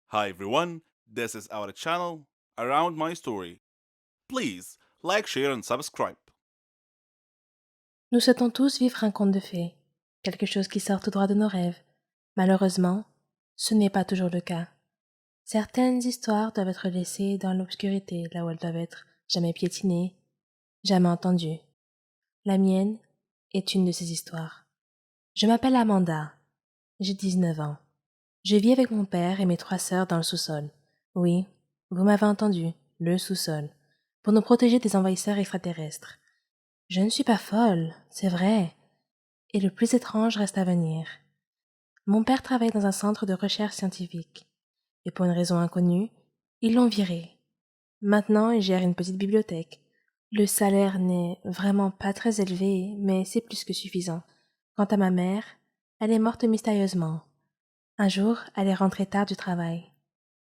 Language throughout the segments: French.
Hi everyone, this is our channel Around My Story. Please like, share and subscribe. Nous souhaitons tous vivre un conte de fées, quelque chose qui sort tout droit de nos rêves. Malheureusement, ce n'est pas toujours le cas. Certaines histoires doivent être laissées dans l'obscurité, là où elles doivent être jamais piétinées, jamais entendues. La mienne est une de ces histoires. Je m'appelle Amanda. J'ai 19 ans. Je vis avec mon père et mes 3 sœurs dans le sous-sol. Oui, vous m'avez entendu, le sous-sol, pour nous protéger des envahisseurs extraterrestres. Je ne suis pas folle, c'est vrai. Et le plus étrange reste à venir. Mon père travaille dans un centre de recherche scientifique. Et pour une raison inconnue, ils l'ont viré. Maintenant, il gère une petite bibliothèque. Le salaire n'est vraiment pas très élevé, mais c'est plus que suffisant. Quant à ma mère, elle est morte mystérieusement. Un jour, elle est rentrée tard du travail.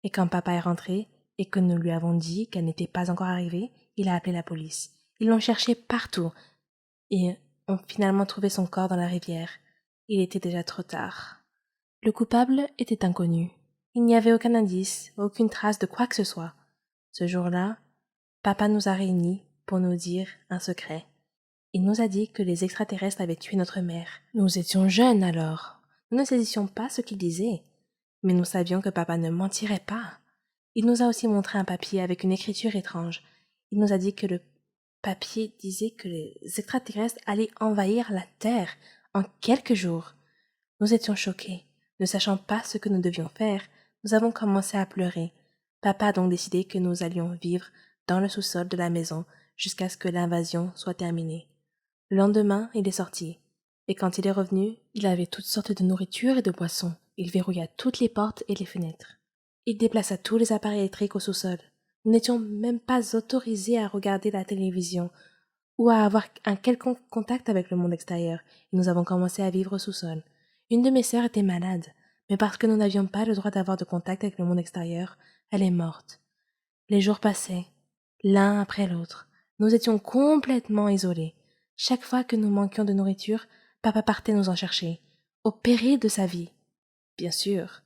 Et quand papa est rentré, et que nous lui avons dit qu'elle n'était pas encore arrivée, il a appelé la police. Ils l'ont cherchée partout, et ont finalement trouvé son corps dans la rivière. Il était déjà trop tard. Le coupable était inconnu. Il n'y avait aucun indice, aucune trace de quoi que ce soit. Ce jour-là, papa nous a réunis pour nous dire un secret. Il nous a dit que les extraterrestres avaient tué notre mère. Nous étions jeunes alors. Nous ne saisissions pas ce qu'il disait. Mais nous savions que papa ne mentirait pas. Il nous a aussi montré un papier avec une écriture étrange. Il nous a dit que le papier disait que les extraterrestres allaient envahir la Terre en quelques jours. Nous étions choqués. Ne sachant pas ce que nous devions faire, nous avons commencé à pleurer. Papa a donc décidé que nous allions vivre dans le sous-sol de la maison jusqu'à ce que l'invasion soit terminée. Le lendemain, il est sorti. Et quand il est revenu, il avait toutes sortes de nourriture et de boissons. Il verrouilla toutes les portes et les fenêtres. Il déplaça tous les appareils électriques au sous-sol. Nous n'étions même pas autorisés à regarder la télévision ou à avoir un quelconque contact avec le monde extérieur, et nous avons commencé à vivre au sous-sol. Une de mes sœurs était malade, mais parce que nous n'avions pas le droit d'avoir de contact avec le monde extérieur, elle est morte. Les jours passaient, l'un après l'autre. Nous étions complètement isolés. Chaque fois que nous manquions de nourriture, papa partait nous en chercher, au péril de sa vie. Bien sûr.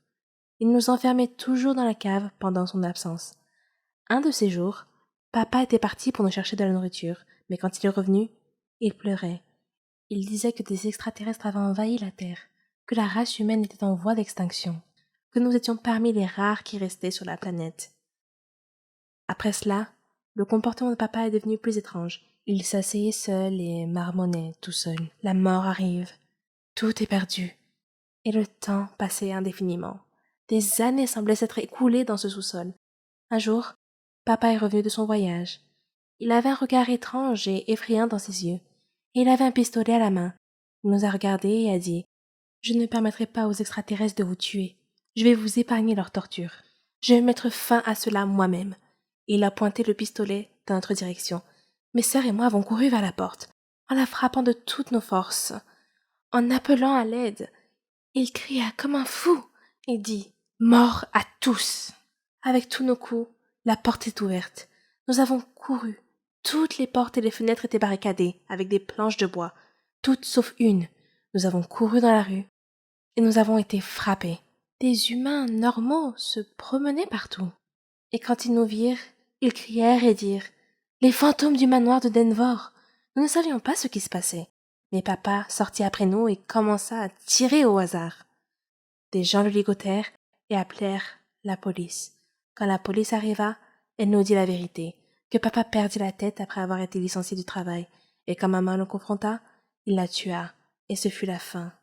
Il nous enfermait toujours dans la cave pendant son absence. Un de ces jours, papa était parti pour nous chercher de la nourriture, mais quand il est revenu, il pleurait. Il disait que des extraterrestres avaient envahi la Terre, que la race humaine était en voie d'extinction, que nous étions parmi les rares qui restaient sur la planète. Après cela, le comportement de papa est devenu plus étrange. Il s'asseyait seul et marmonnait tout seul. La mort arrive. Tout est perdu. Et le temps passait indéfiniment. Des années semblaient s'être écoulées dans ce sous-sol. Un jour, papa est revenu de son voyage. Il avait un regard étrange et effrayant dans ses yeux, et il avait un pistolet à la main. Il nous a regardés et a dit « Je ne permettrai pas aux extraterrestres de vous tuer. Je vais vous épargner leur torture. Je vais mettre fin à cela moi-même. » Et il a pointé le pistolet dans notre direction. Mes sœurs et moi avons couru vers la porte, en la frappant de toutes nos forces, en appelant à l'aide. Il cria comme un fou et dit « Mort à tous !» Avec tous nos coups, la porte est ouverte. Nous avons couru. Toutes les portes et les fenêtres étaient barricadées avec des planches de bois, toutes sauf une. Nous avons couru dans la rue et nous avons été frappés. Des humains normaux se promenaient partout. Et quand ils nous virent, ils crièrent et dirent « Les fantômes du manoir de Denver !» Nous ne savions pas ce qui se passait. Mais papa sortit après nous et commença à tirer au hasard. Des gens le ligotèrent et appelèrent la police. Quand la police arriva, elle nous dit la vérité, que papa perdit la tête après avoir été licencié du travail, et quand maman le confronta, il la tua, et ce fut la fin.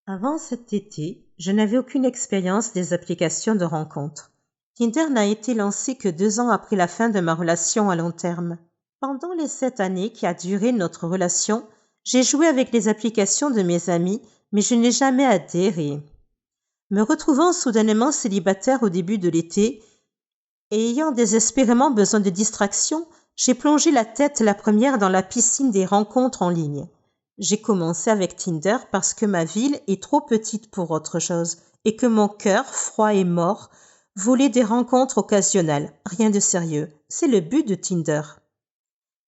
Avant cet été, je n'avais aucune expérience des applications de rencontres. Tinder n'a été lancé que 2 ans après la fin de ma relation à long terme. Pendant les 7 années qui a duré notre relation, j'ai joué avec les applications de mes amis, mais je n'ai jamais adhéré. Me retrouvant soudainement célibataire au début de l'été et ayant désespérément besoin de distraction, j'ai plongé la tête la première dans la piscine des rencontres en ligne. J'ai commencé avec Tinder parce que ma ville est trop petite pour autre chose et que mon cœur, froid et mort, voulait des rencontres occasionnelles. Rien de sérieux. C'est le but de Tinder.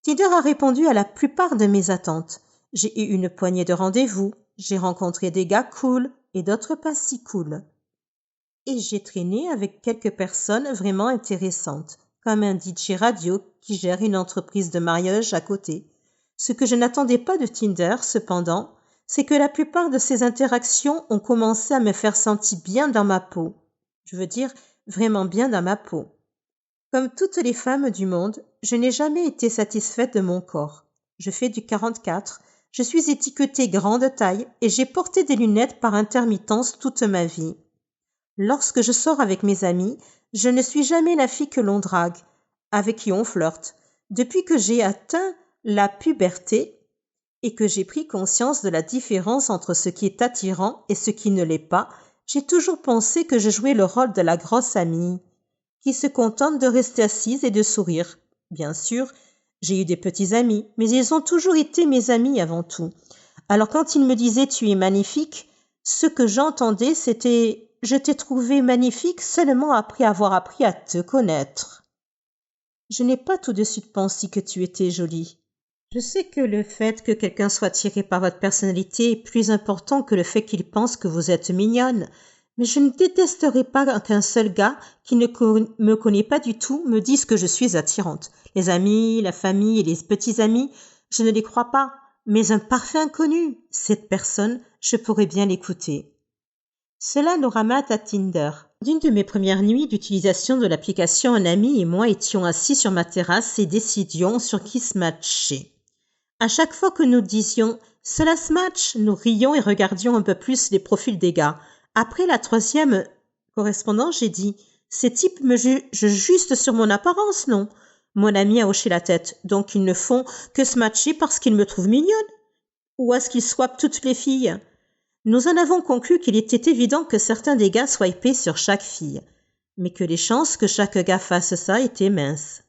Tinder a répondu à la plupart de mes attentes. J'ai eu une poignée de rendez-vous, j'ai rencontré des gars cool et d'autres pas si cool. et j'ai traîné avec quelques personnes vraiment intéressantes, comme un DJ radio qui gère une entreprise de mariage à côté. Ce que je n'attendais pas de Tinder, cependant, c'est que la plupart de ces interactions ont commencé à me faire sentir bien dans ma peau. Je veux dire, vraiment bien dans ma peau. Comme toutes les femmes du monde, je n'ai jamais été satisfaite de mon corps. Je fais du 44, je suis étiquetée grande taille et j'ai porté des lunettes par intermittence toute ma vie. Lorsque je sors avec mes amis, je ne suis jamais la fille que l'on drague, avec qui on flirte. Depuis que j'ai atteint la puberté et que j'ai pris conscience de la différence entre ce qui est attirant et ce qui ne l'est pas, j'ai toujours pensé que je jouais le rôle de la grosse amie, qui se contente de rester assise et de sourire. Bien sûr, j'ai eu des petits amis, mais ils ont toujours été mes amis avant tout. Alors quand ils me disaient « tu es magnifique », ce que j'entendais c'était « je t'ai trouvé magnifique seulement après avoir appris à te connaître ». Je n'ai pas tout de suite pensé que tu étais jolie. Je sais que le fait que quelqu'un soit attiré par votre personnalité est plus important que le fait qu'il pense que vous êtes mignonne, mais je ne détesterai pas qu'un seul gars qui ne me connaît pas du tout me dise que je suis attirante. Les amis, la famille et les petits amis, je ne les crois pas, mais un parfait inconnu, cette personne, je pourrais bien l'écouter. Cela nous ramène à Tinder. D'une de mes premières nuits d'utilisation de l'application, un ami et moi étions assis sur ma terrasse et décidions sur qui se matcher. À chaque fois que nous disions « cela se match », nous rions et regardions un peu plus les profils des gars. Après la troisième correspondance, j'ai dit « ces types me jugent juste sur mon apparence, non ?» Mon ami a hoché la tête. « Donc ils ne font que se matcher parce qu'ils me trouvent mignonne ? Ou est-ce qu'ils swappent toutes les filles ?» Nous en avons conclu qu'il était évident que certains des gars swipaient sur chaque fille, mais que les chances que chaque gars fasse ça étaient minces.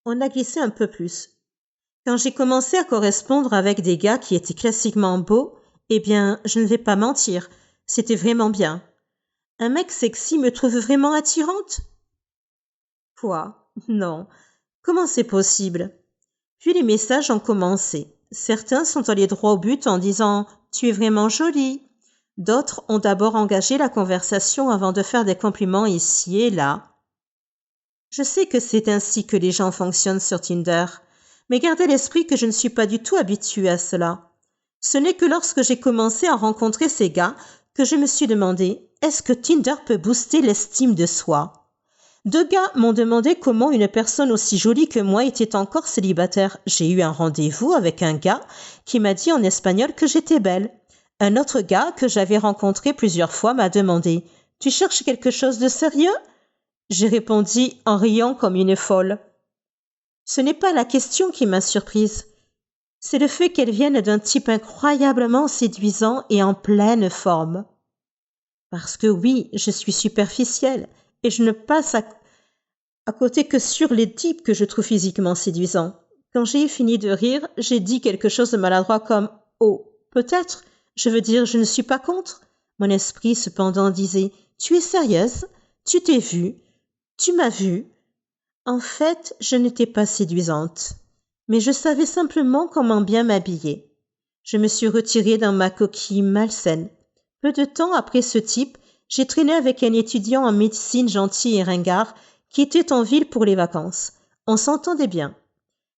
On a glissé un peu plus. Quand j'ai commencé à correspondre avec des gars qui étaient classiquement beaux, eh bien, je ne vais pas mentir, c'était vraiment bien. Un mec sexy me trouve vraiment attirante ? Quoi ? Non. Comment c'est possible ? Puis les messages ont commencé. Certains sont allés droit au but en disant « Tu es vraiment jolie ». D'autres ont d'abord engagé la conversation avant de faire des compliments ici et là. Je sais que c'est ainsi que les gens fonctionnent sur Tinder, mais gardez à l'esprit que je ne suis pas du tout habituée à cela. Ce n'est que lorsque j'ai commencé à rencontrer ces gars que je me suis demandé « Est-ce que Tinder peut booster l'estime de soi ?» 2 gars m'ont demandé comment une personne aussi jolie que moi était encore célibataire. J'ai eu un rendez-vous avec un gars qui m'a dit en espagnol que j'étais belle. Un autre gars que j'avais rencontré plusieurs fois m'a demandé « Tu cherches quelque chose de sérieux ?» J'ai répondu en riant comme une folle. Ce n'est pas la question qui m'a surprise. C'est le fait qu'elle vienne d'un type incroyablement séduisant et en pleine forme. Parce que oui, je suis superficielle et je ne passe à côté que sur les types que je trouve physiquement séduisants. Quand j'ai fini de rire, j'ai dit quelque chose de maladroit comme « Oh, peut-être, je veux dire, je ne suis pas contre ». Mon esprit cependant disait « Tu es sérieuse ? Tu t'es vue ? Tu m'as vue ?» En fait, je n'étais pas séduisante, mais je savais simplement comment bien m'habiller. Je me suis retirée dans ma coquille malsaine. Peu de temps après ce type, j'ai traîné avec un étudiant en médecine gentil et ringard qui était en ville pour les vacances. On s'entendait bien.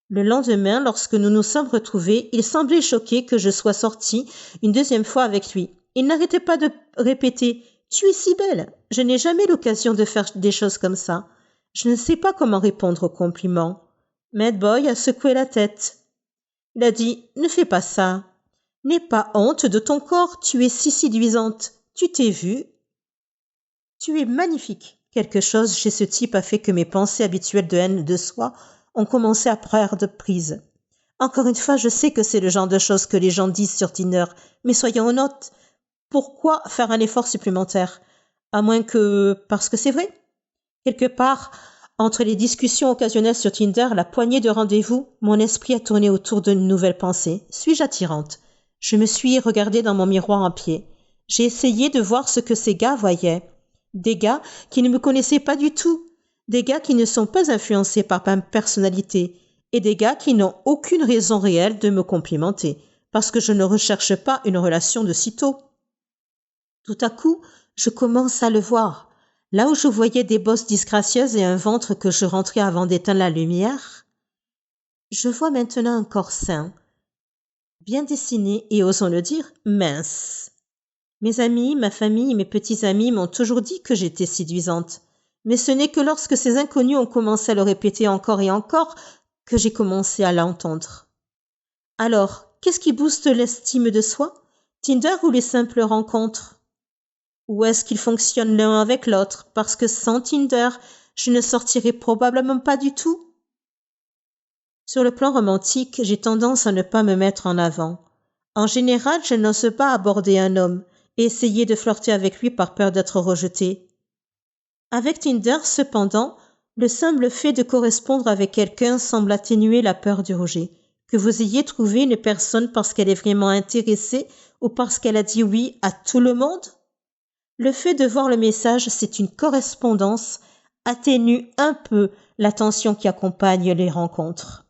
Le lendemain, lorsque nous nous sommes retrouvés, il semblait choqué que je sois sortie une deuxième fois avec lui. Il n'arrêtait pas de répéter « Tu es si belle !» Je n'ai jamais l'occasion de faire des choses comme ça. Je ne sais pas comment répondre aux compliments. Mad Boy a secoué la tête. Il a dit « Ne fais pas ça. N'aie pas honte de ton corps, tu es si séduisante. Tu t'es vue. Tu es magnifique. » Quelque chose chez ce type a fait que mes pensées habituelles de haine de soi ont commencé à perdre prise. Encore une fois, je sais que c'est le genre de choses que les gens disent sur Tinder, mais soyons honnêtes, pourquoi faire un effort supplémentaire ? À moins que... parce que c'est vrai. Quelque part, entre les discussions occasionnelles sur Tinder, la poignée de rendez-vous, mon esprit a tourné autour d'une nouvelle pensée. Suis-je attirante ? Je me suis regardée dans mon miroir en pied. J'ai essayé de voir ce que ces gars voyaient. Des gars qui ne me connaissaient pas du tout. Des gars qui ne sont pas influencés par ma personnalité. Et des gars qui n'ont aucune raison réelle de me complimenter. Parce que je ne recherche pas une relation de sitôt. Tout à coup, Je commence à le voir. Là où je voyais des bosses disgracieuses et un ventre que je rentrais avant d'éteindre la lumière, je vois maintenant un corps sain, bien dessiné et, osons le dire, mince. Mes amis, ma famille et mes petits amis m'ont toujours dit que j'étais séduisante. Mais ce n'est que lorsque ces inconnus ont commencé à le répéter encore et encore que j'ai commencé à l'entendre. Alors, qu'est-ce qui booste l'estime de soi? Tinder ou les simples rencontres? Ou est-ce qu'ils fonctionnent l'un avec l'autre? Parce que sans Tinder, je ne sortirais probablement pas du tout. Sur le plan romantique, j'ai tendance à ne pas me mettre en avant. En général, je n'ose pas aborder un homme et essayer de flirter avec lui par peur d'être rejetée. Avec Tinder, cependant, le simple fait de correspondre avec quelqu'un semble atténuer la peur du rejet. Que vous ayez trouvé une personne parce qu'elle est vraiment intéressée ou parce qu'elle a dit oui à tout le monde? Le fait de voir le message, c'est une correspondance, atténue un peu la tension qui accompagne les rencontres.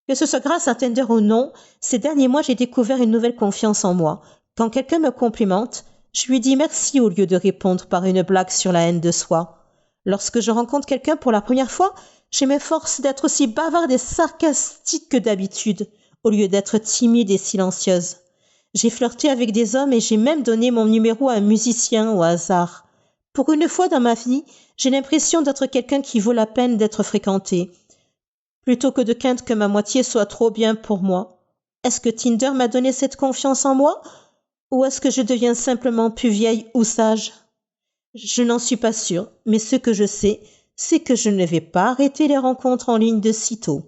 Que ce soit grâce à Tinder ou non, ces derniers mois, j'ai découvert une nouvelle confiance en moi. Quand quelqu'un me complimente, je lui dis merci au lieu de répondre par une blague sur la haine de soi. Lorsque je rencontre quelqu'un pour la première fois, je m'efforce d'être aussi bavarde et sarcastique que d'habitude, au lieu d'être timide et silencieuse. J'ai flirté avec des hommes et j'ai même donné mon numéro à un musicien au hasard. Pour une fois dans ma vie, j'ai l'impression d'être quelqu'un qui vaut la peine d'être fréquenté, plutôt que de craindre que ma moitié soit trop bien pour moi. Est-ce que Tinder m'a donné cette confiance en moi? Ou est-ce que je deviens simplement plus vieille ou sage? Je n'en suis pas sûre, mais ce que je sais, c'est que je ne vais pas arrêter les rencontres en ligne de sitôt.